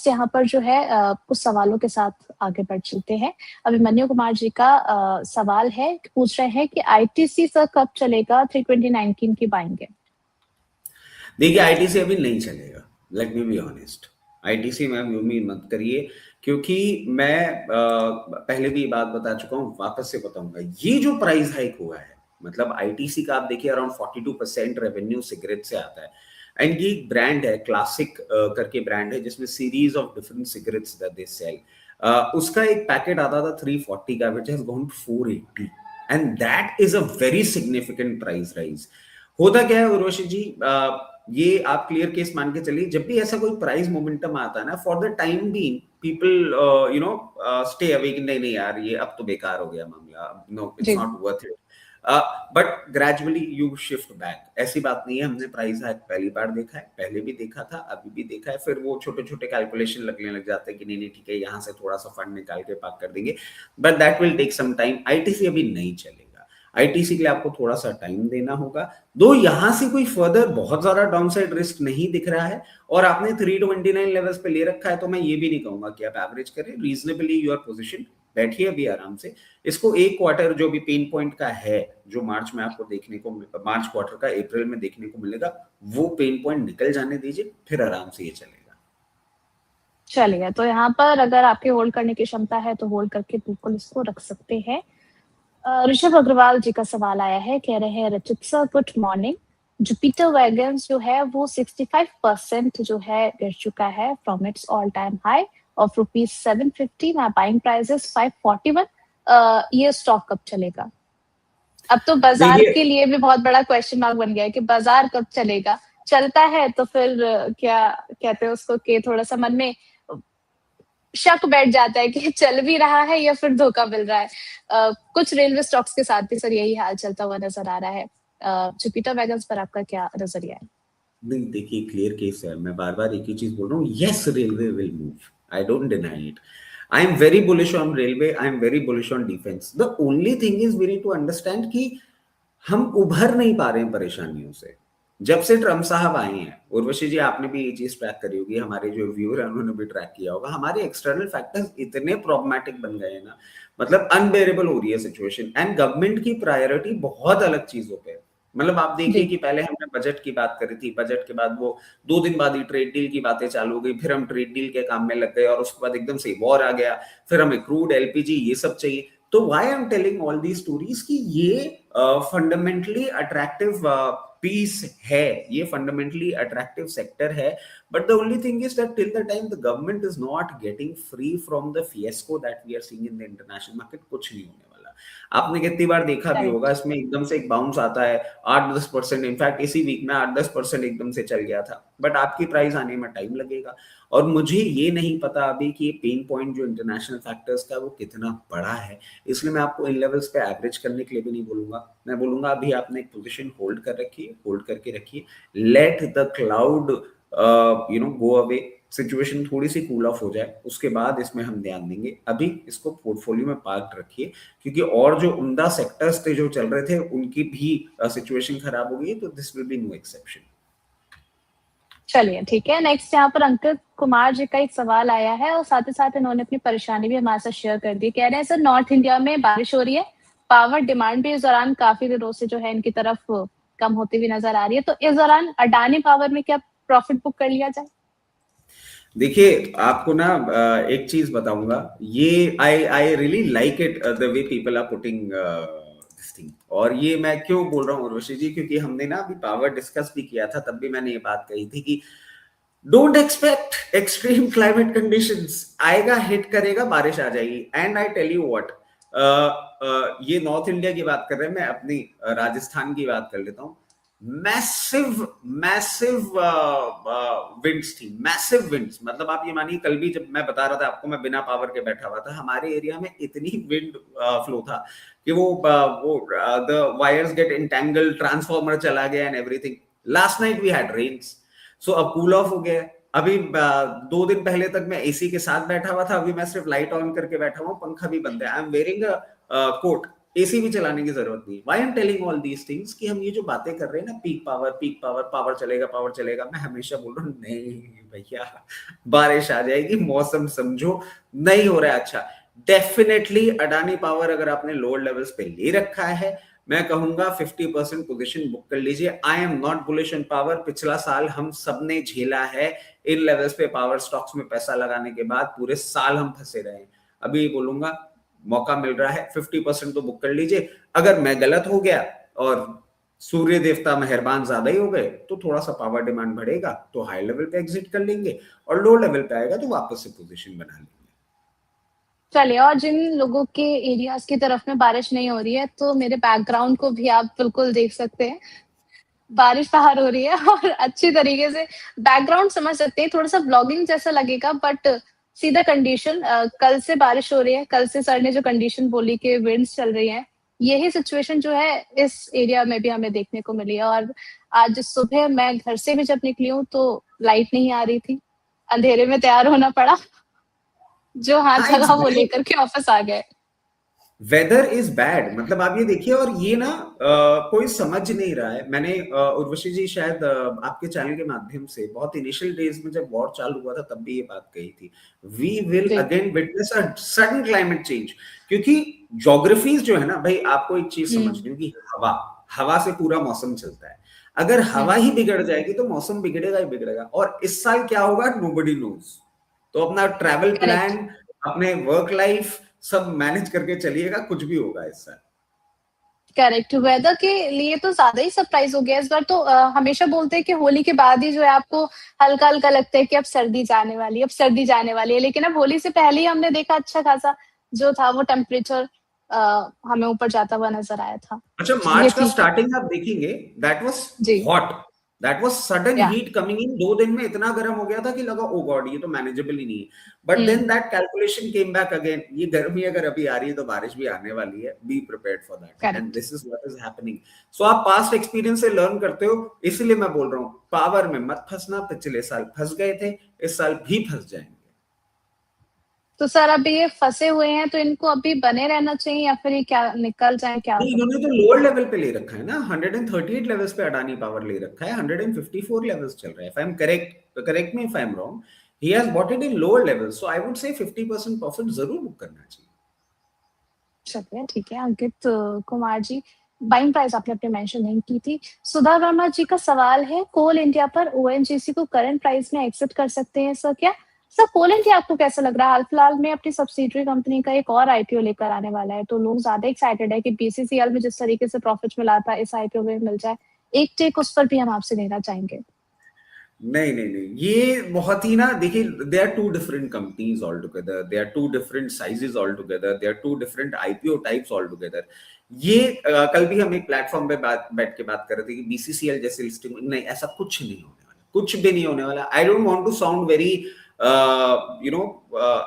Next यहाँ पर जो है कुछ सवालों के साथ आगे बढ़ चलते हैं। अभिमन्यु कुमार जी का सवाल है, पूछ रहे हैं कि आईटीसी सर कब चलेगा 32019 की बाइंग है? देखिए आईटीसी अभी नहीं चलेगा, let me be honest. ITC में उम्मीद मत करिए, क्योंकि मैं पहले भी ये बात बता चुका हूँ, वापस से बताऊंगा। ये जो प्राइस हाइक हुआ है, मतलब आईटीसी का आप देखिए अराउंड 42% रेवेन्यू सिगरेट से आता है। एंड ये ब्रांड है, क्लासिक करके ब्रांड है, जिसमें series of different cigarettes that they sell. उसका एक पैकेट आता था 340 का, which has gone 480, and that is a very significant price rise. होता क्या है उर्वशी जी, ये आप क्लियर केस मान के चलिए, जब भी ऐसा कोई प्राइस मोमेंटम आता है ना, for the time being people stay away कि नहीं नहीं यार ये अब तो बेकार हो गया मामला, no it's not worth it. But gradually you shift back. ऐसी बात नहीं है, हमने प्राइस हाइक पहली बार देखा है, पहले भी देखा था, अभी भी देखा है, फिर वो छोटे छोटे कैलकुलेशन लगने लग जाते हैं कि नहीं नहीं ठीक है, यहाँ से थोड़ा सा फंड निकाल के पाक कर देंगे, but that will take some time. ITC अभी नहीं चलेगा। आईटीसी के लिए आपको थोड़ा सा टाइम देना होगा, दो यहां से कोई फर्दर बहुत ज्यादा डाउनसाइड रिस्क नहीं दिख रहा है, और आपने 329 लेवल्स पे ले रखा है, तो मैं ये भी नहीं कहूंगा कि आप एवरेज करें, रीजनेबली योर पोजीशन बैठिए अभी आराम से। इसको एक क्वार्टर जो भी पेन पॉइंट का है, जो मार्च में आपको देखने को, मार्च क्वार्टर का अप्रैल में देखने को मिलेगा, वो पेन पॉइंट निकल जाने दीजिए, फिर आराम से ये चलेगा। चलिए, तो यहाँ पर अगर आपके होल्ड करने की क्षमता है तो होल्ड करके बिल्कुल इसको रख सकते हैं। ऋषभ अग्रवाल जी का सवाल आया है, कह रहे हैं रचित sir good morning, Jupiter wagons जो है वो 65% जो है गिर चुका है from its all time high of ₹750, मैं बाइंग प्राइस इज 541। ये स्टॉक कब चलेगा? अब तो बाजार के लिए भी बहुत बड़ा क्वेश्चन मार्क बन गया है कि बाजार कब चलेगा। चलता है तो फिर क्या कहते हैं उसको, कि थोड़ा सा मन में शक बैठ जाता है कि चल भी रहा है या फिर धोखा मिल रहा है। कुछ रेलवे स्टॉक्स के साथ भी सर यही हाल चलता हुआ नजर आ रहा है। जुपिटर वैगन्स पर आपका क्या नजरिया है? नहीं देखिए, क्लियर केस है, मैं बार बार एक ही चीज बोल रहा हूँ, yes railway will move, I don't deny it. I am very bullish on railway, I am very bullish on defence. The only thing is we need to understand कि हम उभर नहीं पा रहे हैं परेशानियों से। जब से ट्रम्प साहब आए हैं, उर्वशी जी आपने भी ये चीज ट्रैक करी होगी, हमारे जो व्यूअर हैं उन्होंने भी ट्रैक किया होगा, हमारे एक्सटर्नल फैक्टर्स इतने प्रॉब्लमैटिक बन गए हैं ना, मतलब अनबेरेबल हो रही है सिचुएशन, एंड गवर्नमेंट की प्रायोरिटी बहुत अलग चीजों पे है। मतलब आप देखिए कि पहले हमने बजट की बात करी थी, बजट के बाद वो 2 दिन बाद ही ट्रेड डील की बातें चालू हो गई, फिर हम ट्रेड डील के काम में लग गए, और उसके बाद एकदम से वॉर आ गया, फिर हमें क्रूड एलपीजी ये सब चाहिए। तो why I am telling all the stories कि ये फंडामेंटली अट्रैक्टिव पीस है, ये फंडामेंटली अट्रैक्टिव सेक्टर है, but the only thing is that till the time the government is not getting free from the fiasco that we are seeing in the international market, कुछ नहीं होने वाला। आपने कितनी बार देखा भी होगा, इसमें एकदम से एक बाउंस आता है 8-10%, इनफैक्ट इसी वीक में 8-10% एकदम से चल गया था, बट आपकी प्राइस आने में टाइम लगेगा। और मुझे ये नहीं पता अभी कि ये पेन पॉइंट जो इंटरनेशनल फैक्टर्स का वो कितना बड़ा है, इसलिए मैं आपको इन लेवल्स पे एवरेज करने के लिए भी नहीं बोलूंगा। मैं बोलूंगा अभी आपने एक पोजीशन होल्ड कर रखी है, होल्ड करके रखिए, late the cloud go away, situation थोड़ी सी कूल ऑफ हो जाए, उसके बाद इसमें हम ध्यान देंगे। अभी इसको पोर्टफोलियो में पार्क रखिए, क्योंकि और जो उम्दा सेक्टर्स थे जो चल रहे थे उनकी भी सिचुएशन खराब हो गई, तो this will be no exception. चलिए ठीक है, नेक्स्ट यहाँ पर अंकित कुमार जी का एक सवाल आया है, और साथ ही साथ इन्होंने अपनी परेशानी भी हमारे साथ शेयर कर दी। कह रहे हैं सर नॉर्थ इंडिया में बारिश हो रही है, पावर डिमांड भी इस दौरान काफी दिनों से जो है इनकी तरफ कम होती हुई नजर आ रही है, तो इस दौरान अडानी पावर में क्या प्रॉफिट बुक कर लिया जाए? देखिए आपको ना एक चीज बताऊंगा, ये I really like it the way people are putting this thing. और ये मैं क्यों बोल रहा हूँ उर्वशी जी, क्योंकि हमने ना अभी पावर डिस्कस भी किया था, तब भी मैंने ये बात कही थी कि don't expect extreme climate conditions, आएगा हिट करेगा, बारिश आ जाएगी। And I tell you what, ये नॉर्थ इंडिया की बात कर रहे हैं, मैं अपनी राजस्थान की बात कर लेता हूँ। मैसिव मैसिव विंड्स थी, मैसिव विंड्स, मतलब आप ये मानिए कल भी जब मैं बता रहा था आपको, मैं बिना पावर के बैठा हुआ था, हमारे एरिया में इतनी विंड फ्लो था कि वो the wires get entangle, transformer चला गया and everything. Last night we had rains, so अब कूल ऑफ हो गया। अभी 2 दिन पहले तक मैं एसी के साथ बैठा हुआ था, अभी मैं सिर्फ लाइट ऑन करके बैठा हुआ, पंखा भी बंद है, I am wearing a coat, AC भी चलाने की जरूरत नहीं। Why I am telling all these things कि हम ये जो बातें कर रहे हैं ना, पीक पावर, पावर चलेगा, मैं हमेशा बोल रहा हूँ नहीं भैया बारिश आ जाएगी, मौसम समझो नहीं हो रहा है अच्छा। डेफिनेटली अडानी पावर अगर आपने लोअर लेवल्स पे ले रखा है, मैं कहूंगा 50% पोजीशन बुक कर लीजिए। I am not bullish on power. पिछला साल हम सबने झेला है इन लेवल्स पे पावर स्टॉक्स में पैसा लगाने के बाद, पूरे साल हम फंसे रहे हैं। अभी बोलूंगा मौका मिल रहा है, 50% तो बुक कर लीजिए। अगर मैं गलत हो गया और सूर्य देवता मेहरबान ज्यादा ही हो गए तो थोड़ा सा पावर डिमांड बढ़ेगा तो हाई लेवल पे एग्जिट कर लेंगे, और लो लेवल पे आएगा तो वापस से पोजीशन बना लेंगे। चलिए, और जिन लोगों के एरियाज की तरफ में बारिश नहीं हो रही है, तो मेरे बैकग्राउंड को भी आप बिल्कुल देख सकते हैं। बारिश बाहर हो रही है और अच्छी तरीके से बैकग्राउंड समझ सकते हैं। थोड़ा सा ब्लॉगिंग जैसा लगेगा, बट सीधा कंडीशन, कल से बारिश हो रही है। कल से सर ने जो कंडीशन बोली कि विंड्स चल रही है, यही सिचुएशन जो है इस एरिया में भी हमें देखने को मिली है। और आज सुबह मैं घर से भी जब निकली हूँ तो लाइट नहीं आ रही थी, अंधेरे में तैयार होना पड़ा। जो हाथ लगा वो लेकर के ऑफिस आ गए। वेदर इज बैड, मतलब आप ये देखिए। और ये ना कोई समझ नहीं रहा है। मैंने उर्वशी जी शायद आपके चैनल के माध्यम से बहुत इनिशियल डेज में जब वॉर चालू हुआ था तब भी ये बात कही थी, we will again witness a sudden climate change. क्योंकि ज्योग्राफीज जो है ना भाई, आपको एक चीज समझनी होगी, हवा हवा से पूरा मौसम चलता है। अगर हवा ही बिगड़ जाएगी तो मौसम बिगड़ेगा ही बिगड़ेगा। और इस साल क्या होगा नोबडी नोज। तो अपना ट्रैवल प्लान, अपने वर्क लाइफ सब मैनेज करके चलिएगा, कुछ भी होगा इस साल। करेक्ट। वेदर के लिए तो ज्यादा ही सरप्राइज हो गया इस बार तो। हमेशा बोलते हैं कि होली के बाद ही जो है आपको हल्का हल्का लगता है कि अब सर्दी जाने वाली है, अब सर्दी जाने वाली है। लेकिन अब होली से पहले ही हमने देखा अच्छा खासा जो था वो टेम्परेचर हमें ऊपर जाता हुआ नजर आया था। अच्छा, चलिए मार्च का ठीक है स्टार्टिंग आप देखेंगे, दैट वाज जी। हॉट, दैट वाज सडन या हीट कमिंग इन। 2 दिन में इतना गर्म हो गया था कि लगा ओ गॉड ये तो मैनेजेबल ही नहीं है। But then that calculation came back again, ये गर्मी अगर अभी आ रही है तो बारिश भी आने वाली है, be prepared for that, and correct. This is what is happening. So आप पास्ट एक्सपीरियंस से लर्न करते हो, इसलिए मैं बोल रहा हूँ पावर में मत फंसना। पिछले साल फंस गए थे, इस साल भी फंस जाएंगे। तो सर अभी ये फंसे हुए हैं तो इनको अभी बने रहना चाहिए या फिर ये क्या निकल जाए, क्या नहीं, इन्होंने तो लोअर लेवल पे ले रखा है ना, 138 लेवल्स पे अडानी पावर ले रखा है, 154 लेवल्स चल रहा है। If I am correct, correct me if I am wrong, he has bought it in lower level, so I would say 50% profit जरूर बुक करना चाहिए। चलिए ठीक है। अंकित कुमार जी, बाइंग प्राइस आपने अपने मेंशन नहीं की थी। सुधा वर्मा जी का सवाल है, कोल इंडिया पर ओएनजीसी को करंट प्राइस में एग्जिट कर सकते हैं सर क्या? सर कोल इंडिया आपको कैसा लग रहा है? हाल फिलहाल में अपनी सब्सिडरी कंपनी का एक और आईपीओ लेकर आने वाला है, तो लोग ज्यादा एक्साइटेड है कि बीसीसीएल में जिस तरीके से प्रॉफिट मिला था इस आईपीओ में मिल जाए। एक टेक उस पर भी हम आपसे लेना चाहेंगे। नहीं नहीं नहीं, ये बहुत ही ना, देखिए they are two different companies all together, they are two different sizes all together, they are two different IPO types all together. ये कल भी हम एक प्लेटफॉर्म पे बैठ के बात कर रहे थे कि बीसीसीएल जैसे लिस्टिंग, नहीं ऐसा कुछ नहीं होने वाला, कुछ भी नहीं होने वाला। I don't want to sound very you know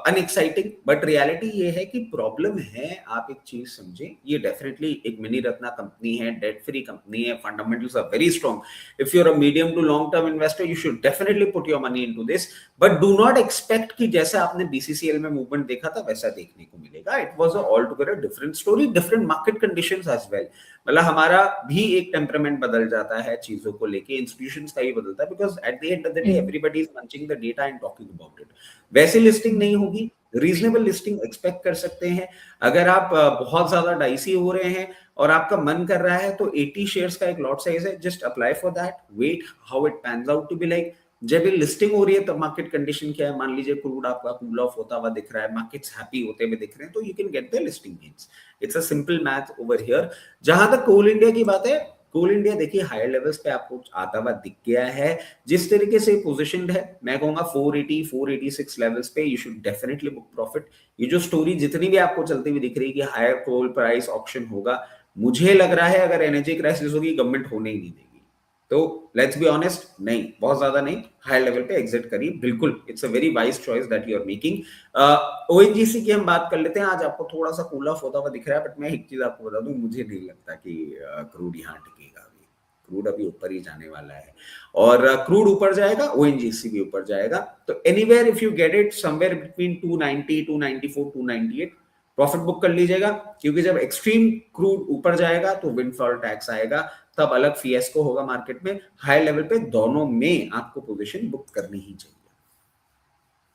unexciting, but reality ये है कि प्रॉब्लम है। आप एक चीज समझे, ये डेफिनेटली एक मिनी रत्ना कंपनी है, डेट फ्री कंपनी है, fundamentals are very strong. If you're a medium to long term investor, you should definitely put your money into this, but do not expect कि जैसा आपने बीसीसीएल में movement देखा था वैसा देखने को मिलेगा। It was a all together different story, different market conditions as well. मतलब हमारा भी एक टेम्परामेंट बदल जाता है चीजों को लेके, इंस्टीट्यूशंस का ही बदलता है, because at the end of the day everybody is punching the data and talking about it. वैसी लिस्टिंग नहीं होगी, रीजनेबल लिस्टिंग एक्सपेक्ट कर सकते हैं। अगर आप बहुत ज्यादा डाइसी हो रहे हैं और आपका मन कर रहा है तो 80 शेयर्स का एक लॉट साइज है, just apply for that, wait how it pans out to be like. जब ये लिस्टिंग हो रही है तो मार्केट कंडीशन क्या है, मान लीजिए क्रूड आपका कूल ऑफ होता हुआ दिख रहा है, मार्केट्स हैप्पी होते हुए दिख रहे हैं, तो you can get the listing gains. It's a simple math over here. जहां तक कोल इंडिया की बात है, कोल इंडिया देखिए हायर लेवल्स पे आपको आता हुआ दिख गया है। जिस तरीके से पोजीशनड है, मैं कहूंगा 480 486 लेवल्स पे you should definitely book profit. ये जो स्टोरी जितनी भी आपको चलती हुई दिख रही है कि हायर कोल प्राइस ऑक्शन होगा, मुझे लग रहा है अगर एनर्जी क्राइसिस होगी गवर्नमेंट होने ही नहीं देगी। तो लेट्स बी ऑनेस्ट, नहीं बहुत ज्यादा नहीं, हाई लेवल पे एग्जिट करिए बिल्कुल। It's a very wise choice that you are making. ONGC की हम बात कर लेते हैं। आज आपको थोड़ा सा कूल ऑफ होता हुआ दिख रहा है, बट मैं एक चीज आपको बता दूं, मुझे नहीं लगता कि क्रूड यहाँ टिकेगा। अभी क्रूड अभी ऊपर ही जाने वाला है, और क्रूड ऊपर जाएगा, ओएनजीसी भी ऊपर जाएगा। तो anywhere if you get it somewhere between 290 294 298 profit book कर लीजिएगा, क्योंकि जब एक्सट्रीम क्रूड ऊपर जाएगा तो विंडफॉल टैक्स आएगा, तब अलग फिएस्को होगा मार्केट में। हाई लेवल पे दोनों में आपको पोजीशन बुक करनी ही चाहिए।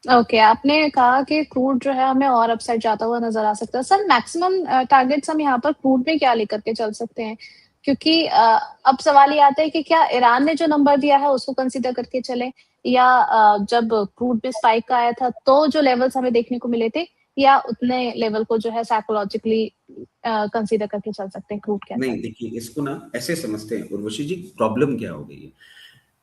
ओके, आपने कहा कि क्रूड जो है हमें और अपसाइड जाता हुआ नज़र आ सकता है। सर मैक्सिमम टारगेट्स हम यहाँ पर क्रूड में क्या लेकर के चल सकते हैं? क्योंकि अब सवाल ये आता है कि क्या ईरान ने जो नंबर दिया है उसको कंसीडर करके चलें या जब क्रूड में स्पाइक आया था तो जो लेवल्स हमें देखने को मिले थे या उतने लेवल को जो है साइकोलॉजिकली कंसीडर करके चल सकते हैं क्रूड के अंदर? नहीं देखिए, इसको ना ऐसे समझते हैं उर्वशी जी, प्रॉब्लम क्या हो गई है।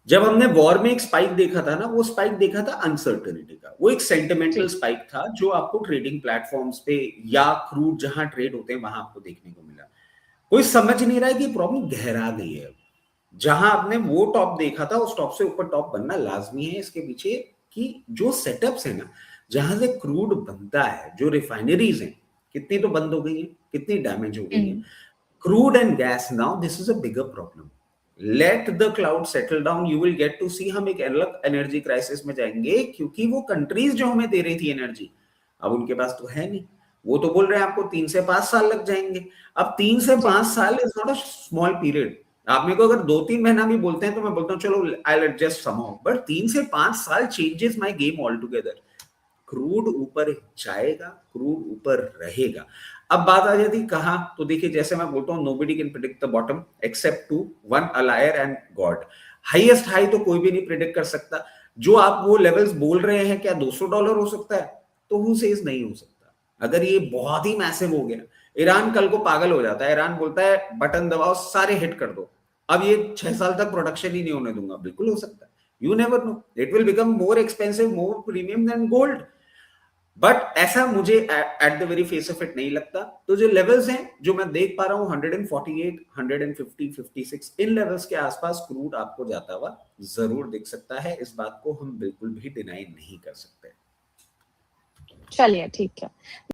जब हमने वॉर में एक स्पाइक देखा था ना, वो स्पाइक देखा था अनसर्टेनिटी का, वो एक सेंटिमेंटल जी। स्पाइक था जो आपको ट्रेडिंग प्लेटफॉर्म्स पे या क्रूड जहां ट्रेड होते हैं वहां आपको देखने को मिला। कोई समझ नहीं रहा है कि प्रॉब्लम गहरा गई है। जहां आपने वो टॉप देखा था उस टॉप से ऊपर टॉप बनना लाजमी है। इसके पीछे कि जो सेटअप्स है ना, जहां से क्रूड बनता है, जो रिफाइनरीज हैं, कितनी तो बंद हो गई है, कितनी डैमेज हो गई है। Crude and gas, now this is a bigger problem. Let the cloud settle down, you will get to see हम एक अलग एनर्जी क्राइसिस में जाएंगे, क्योंकि वो कंट्रीज जो हमें दे रही थी एनर्जी, अब उनके पास तो है नहीं। वो तो बोल रहे हैं आपको 3 से 5 साल लग जाएंगे। अब 3 से 5 साल is not a small period. आप मेरे को अगर 2-3 महीना भी बोलते हैं तो मैं बोलता हूँ चलो I will adjust somehow, but 3 से 5 साल changes my game all together. Crude ऊपर जाएगा, क्रूड ऊपर रहेगा। अब बात आ जाती कहां, तो देखिए जैसे मैं बोलता हूं nobody can predict the bottom except two one, a liar and God. Highest high तो कोई भी नहीं प्रिडिक्ट कर सकता। जो आप वो लेवल्स बोल रहे हैं, क्या $200 हो सकता है? तो हु सेज नहीं हो सकता। अगर ये बहुत ही मैसिव हो गया, ईरान कल को पागल हो जाता है, ईरान बोलता है बटन दबाओ सारे हिट कर दो, अब ये 6 साल तक प्रोडक्शन ही नहीं होने दूंगा, बिल्कुल हो सकता है। You never know, it will become more expensive, more premium than gold. But ऐसा मुझे at the very face of it नहीं लगता। तो जो लेवल्स हैं जो मैं देख पा रहा हूं, 148, 150, 56, इन लेवल्स के आसपास क्रूड आपको जाता हुआ जरूर दिख सकता है। इस बात को हम बिल्कुल भी डिनाई नहीं कर सकते। चलिए ठीक है।